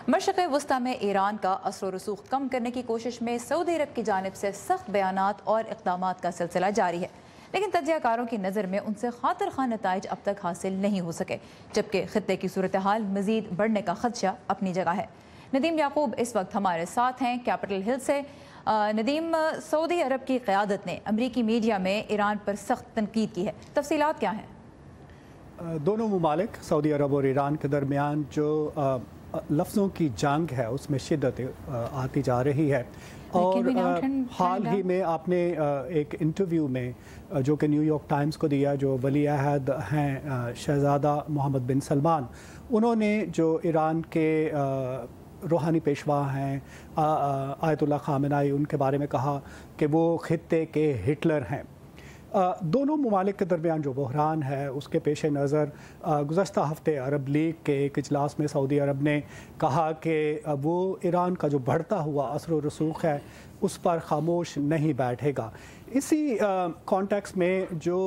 مشرق وسطی میں ایران کا اثر و رسوخ کم کرنے کی کوشش میں سعودی عرب کی جانب سے سخت بیانات اور اقدامات کا سلسلہ جاری ہے، لیکن تجزیہ کاروں کی نظر میں ان سے خاطر خواہ نتائج اب تک حاصل نہیں ہو سکے، جبکہ خطے کی صورتحال مزید بڑھنے کا خدشہ اپنی جگہ ہے۔ ندیم یعقوب اس وقت ہمارے ساتھ ہیں کیپٹل ہل سے۔ ندیم، سعودی عرب کی قیادت نے امریکی میڈیا میں ایران پر سخت تنقید کی ہے، تفصیلات کیا ہیں؟ دونوں ممالک سعودی عرب اور ایران کے درمیان جو لفظوں کی جنگ ہے اس میں شدت آتی جا رہی ہے، اور حال ہی میں آپ نے ایک انٹرویو میں جو کہ نیو یارک ٹائمز کو دیا، جو ولی عہد ہیں شہزادہ محمد بن سلمان، انہوں نے جو ایران کے روحانی پیشوا ہیں آیت اللہ خامنائی، ان کے بارے میں کہا کہ وہ خطے کے ہٹلر ہیں۔ دونوں ممالک کے درمیان جو بحران ہے اس کے پیش نظر گزشتہ ہفتے عرب لیگ کے ایک اجلاس میں سعودی عرب نے کہا کہ وہ ایران کا جو بڑھتا ہوا اثر و رسوخ ہے اس پر خاموش نہیں بیٹھے گا۔ اسی کانٹیکس میں جو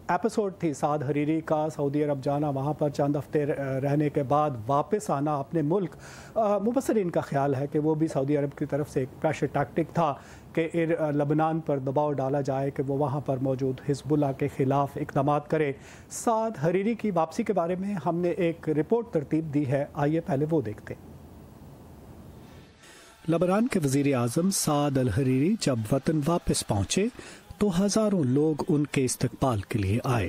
ایپیسوڈ تھی سعد حریری کا سعودی عرب جانا، وہاں پر چند ہفتے رہنے کے بعد واپس آنا اپنے ملک، مبصرین کا خیال ہے کہ وہ بھی سعودی عرب کی طرف سے ایک پریشر ٹیکٹک تھا کہ لبنان پر دباؤ ڈالا جائے کہ وہ وہاں پر موجود حزب اللہ کے خلاف اقدامات کرے۔ سعد حریری کی واپسی کے بارے میں ہم نے ایک رپورٹ ترتیب دی ہے، آئیے پہلے وہ دیکھتے ہیں۔ لبنان کے وزیر اعظم سعد الحریری جب وطن واپس پہنچے تو ہزاروں لوگ ان کے استقبال کے لیے آئے۔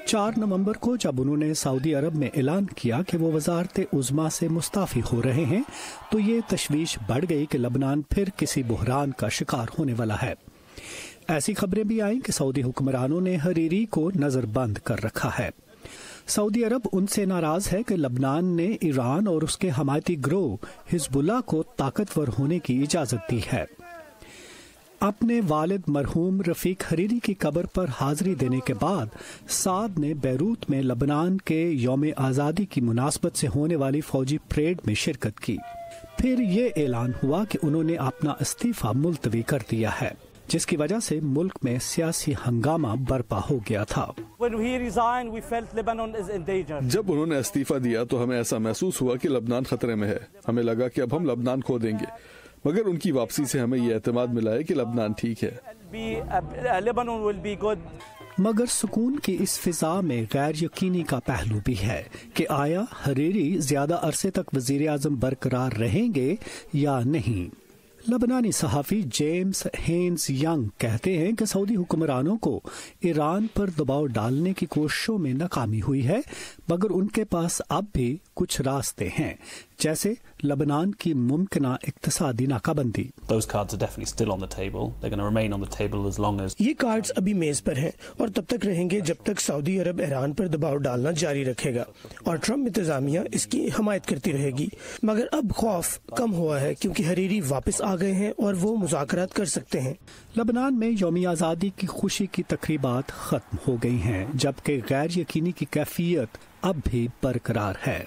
4 نومبر کو جب انہوں نے سعودی عرب میں اعلان کیا کہ وہ وزارت عظمیٰ سے مستعفی ہو رہے ہیں تو یہ تشویش بڑھ گئی کہ لبنان پھر کسی بحران کا شکار ہونے والا ہے۔ ایسی خبریں بھی آئیں کہ سعودی حکمرانوں نے حریری کو نظر بند کر رکھا ہے۔ سعودی عرب ان سے ناراض ہے کہ لبنان نے ایران اور اس کے حمایتی گروہ حزب اللہ کو طاقتور ہونے کی اجازت دی ہے۔ اپنے والد مرحوم رفیق حریری کی قبر پر حاضری دینے کے بعد سعد نے بیروت میں لبنان کے یوم آزادی کی مناسبت سے ہونے والی فوجی پریڈ میں شرکت کی۔ پھر یہ اعلان ہوا کہ انہوں نے اپنا استعفی ملتوی کر دیا ہے، جس کی وجہ سے ملک میں سیاسی ہنگامہ برپا ہو گیا تھا۔ جب انہوں نے استعفی دیا تو ہمیں ایسا محسوس ہوا کہ لبنان خطرے میں ہے۔ ہمیں لگا کہ اب ہم لبنان کھو دیں گے، مگر ان کی واپسی سے ہمیں یہ اعتماد ملا ہے کہ لبنان ٹھیک ہے۔ مگر سکون کی اس فضا میں غیر یقینی کا پہلو بھی ہے کہ آیا حریری زیادہ عرصے تک وزیر اعظم برقرار رہیں گے یا نہیں۔ لبنانی صحافی جیمز ہینز ینگ کہتے ہیں کہ سعودی حکمرانوں کو ایران پر دباؤ ڈالنے کی کوششوں میں ناکامی ہوئی ہے، مگر ان کے پاس اب بھی کچھ راستے ہیں، جیسے لبنان کی ممکنہ اقتصادی ناکہ بندی۔ یہ کارڈز ابھی میز پر ہیں اور تب تک رہیں گے جب تک سعودی عرب ایران پر دباؤ ڈالنا جاری رکھے گا اور ٹرمپ انتظامیہ اس کی حمایت کرتی رہے گی۔ مگر اب خوف کم ہوا ہے کیونکہ حریری واپس آ گئے ہیں اور وہ مذاکرات کر سکتے ہیں۔ لبنان میں یوم آزادی کی خوشی کی تقریبات ختم ہو گئی ہیں، جبکہ غیر یقینی کی کیفیت اب بھی برقرار ہے۔